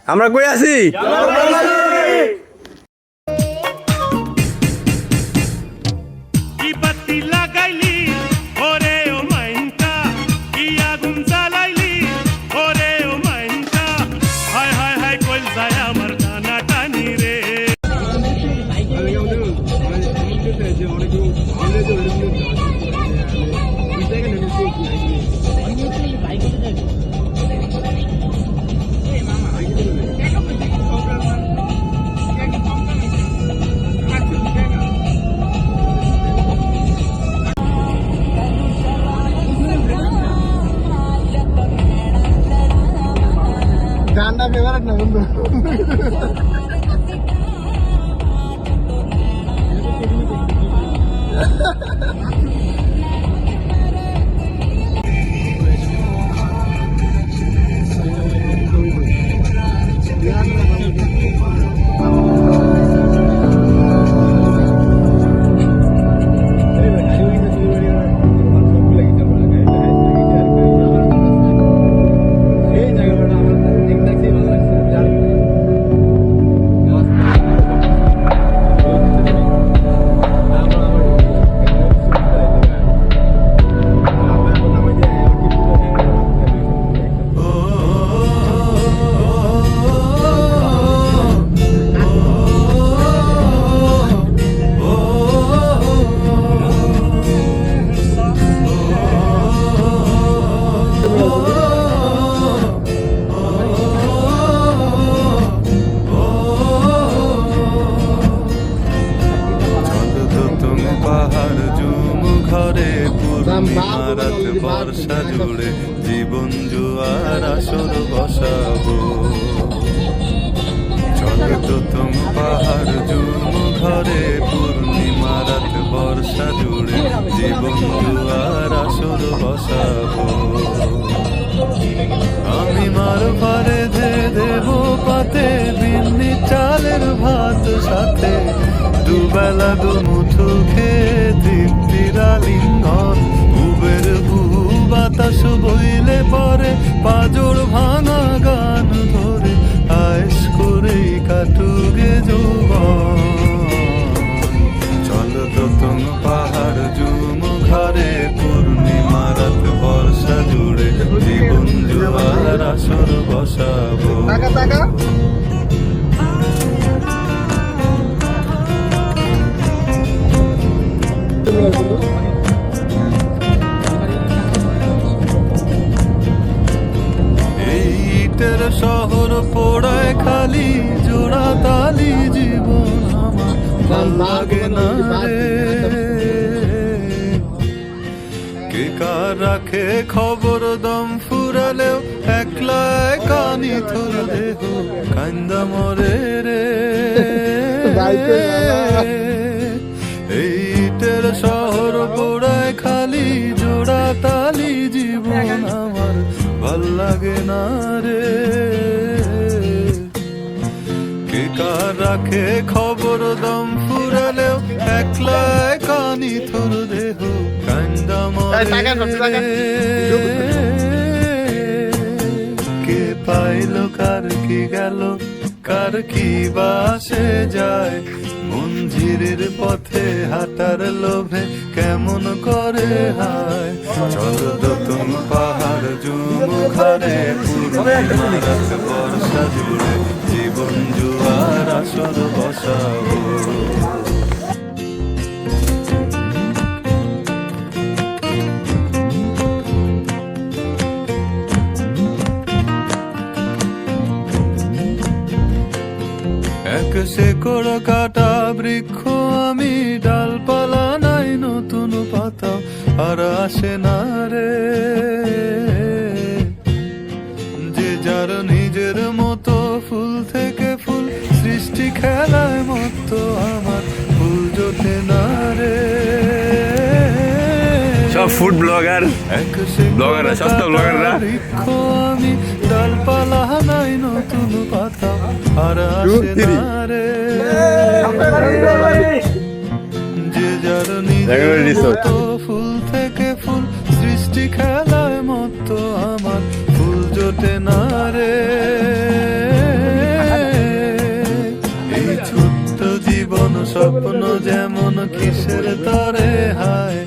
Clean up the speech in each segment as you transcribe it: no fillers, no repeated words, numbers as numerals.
আমরা কই আছি? গানটা ফেভারিট না বন্ধু। বর্ষা জুড়ে জীবন জুয়ার আসর বসাবো, চলো তো তুম পাহাড় জুম ঘরে পূর্ণিমা রাত বর্ষা জুড়ে জীবন জুয়ার আসর বসাবো। আমি মার পারে ধে দেব পাতে বিন্নি চালের ভাত সাথে, দুবেলা দুমুঠো খেয়ে তৃপ্তির আলিঙ্গন। উবের বাতাস বইলে পরে পাজর ভাঙা গান ধরে আয়েস করেই কাটুগে যৌবন। চলো তো তুম পাহাড় জুম ঘরে পূর্ণিমা রাত বর্ষা জুড়ে জীবন জুয়ার আসর বসাবো। শহর পোড়ায় খালি জোড়া তালি জীবন আমার ভাল লাগে না রে। কে কার রাখে খবর দম ফুরালেও একলা কানি থর দেহ কান্দা মরে রে। এইটের শহর পোড়ায় খালি জোড়া তালি জীবন আমার ভাল লাগে না রে। কে কার রাখে খবর দম ফুরালেও একলা কানি থর দেহ কান্দা মরে। কে পাইল কার কি গেল কার কি বাসে যায়, মঞ্জিরের পথে হাঁটার লোভে কেমন করে হায়। চলো তো তুম পাহাড় জুম ঘরে পূর্ণিমা রাত বর্ষা জুড়ে জীবন জুয়ার আসর বসাবো। এক শেকড় কাটা বৃক্ষ আমি, ডালপালা নাই নতুন পাতা আর আসে না রে। যে যার নিজের মতো ফুল থেকে ফুল সৃষ্টি খেলায় মতো আমার ফুল জোটে না রে। সব ফুড ব্লগার ব্লগাররা সস্তা ব্লগাররা আমি, ডালপালা নাই নতুন পাতা আর আসে না রে। যে যার নিজের মতো ফুল থেকে ফুল সৃষ্টি খেলায় মতো আমার ফুল জোটে না রে। কিসের তরে হায়,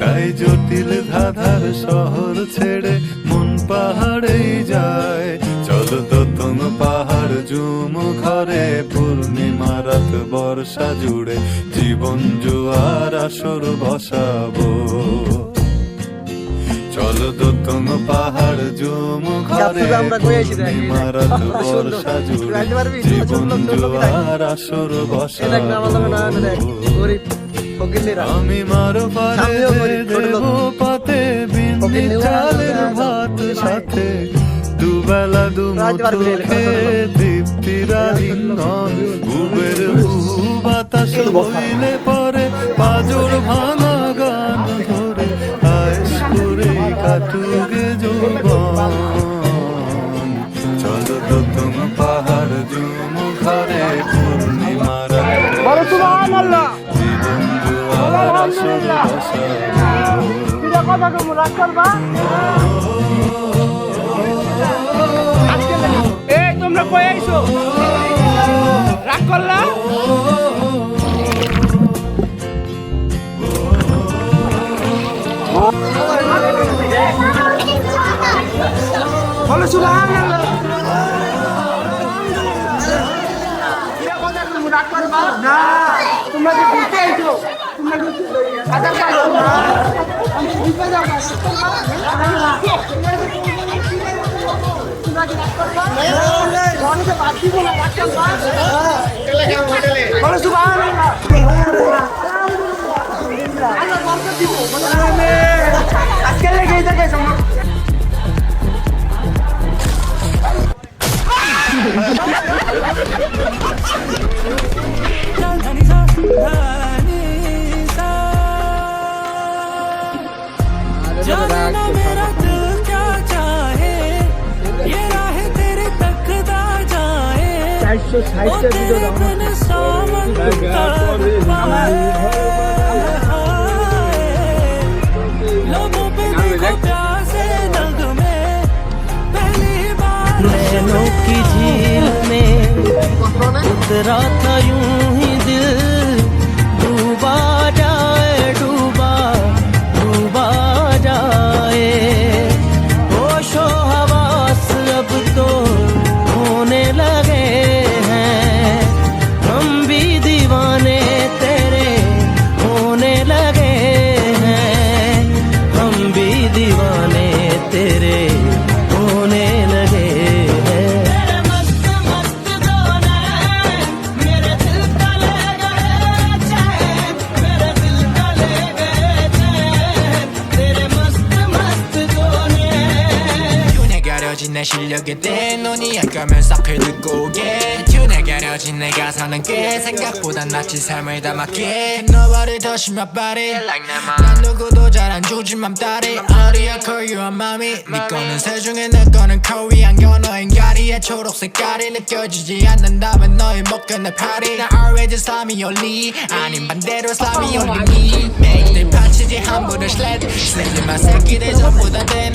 তাই জটিল ধাঁধার শহর ছেড়ে মন পাহাড়েই যায়। চলো দোতন পাহাড় জুম ঘরে পূর্ণিমা রাত বর্ষা জুড়ে জীবন জুয়ার আসর বসাবো। চলো দোতন পাহাড় জুম ঘরে পূর্ণিমা রাত বর্ষা জুড়ে জীবন জুয়ার আসর বসাবো। আমি মারো পারে দেব পাতে বিন্দি চালের ভাত সাথে, দুবেলা দুমুঠো খেয়ে তৃপ্তিরা ইন্ধন। উবের বাতাস বইলে পরে পাজর ভাঙা গান ধরে আয়েস করে কাটুকে যৌবন। চলো তো তুমি পাহাড় জুম ঘরে পূর্ণিমা রাত জীবন জুয়ার আসর বসাবো। তোমরা কই আইছো? রাগ করলা? বলো সুবহানাল্লাহ। রাগ করবা না? তোমরা কি ঘুরতে আইছো? তোমরা ঘুরতে আধার কার্ড না? আমি ঘুরতে যাবো। বলো সুবহানাল্লাহ। আল্লাহ বরকত দিব। আজকে লেগে থাকে সময়। जाना मेरा दिल क्या चाहे, ये राह तेरे तकदा जाए। ओ तेरे बिन सावन पाए, लबों पे देखो प्यासे नगमे, पहली बार नैनों की झील में उतरा था यूं ही दिल, डूबा जाए डूबा डूबा जाए। होशो हवास अब तो होने लगे हैं, हम भी दीवाने तेरे होने लगे हैं, हम भी दीवाने तेरे होने लगे हैं। तेरे मस्त मस्त गाने मेरे दिल का ले गए चैन, मेरे दिल का ले गए चैन, तेरे मस्त मस्त गाने। 튜네 가려진 내 실력에 내 눈이 약하면 싹을 듣고 오게. 튜네 가려진 내가 사는 게 생각보다 낫지 삶을 담았기에. Nobody touch my body like 내 맘. 난 누구도 잘 안 주지만 딸이 어디야 call you a mommy. 네 거는 새 중에 내 거는 Korean 연어인 가리에 초록 색깔이 느껴지지 않는다면 너의 목견의 파리. 나 always slimy only 아닌 반대로 slimy only me. 매일 파치지 함부로 슬랩 쓰지마 새끼들 전부 다된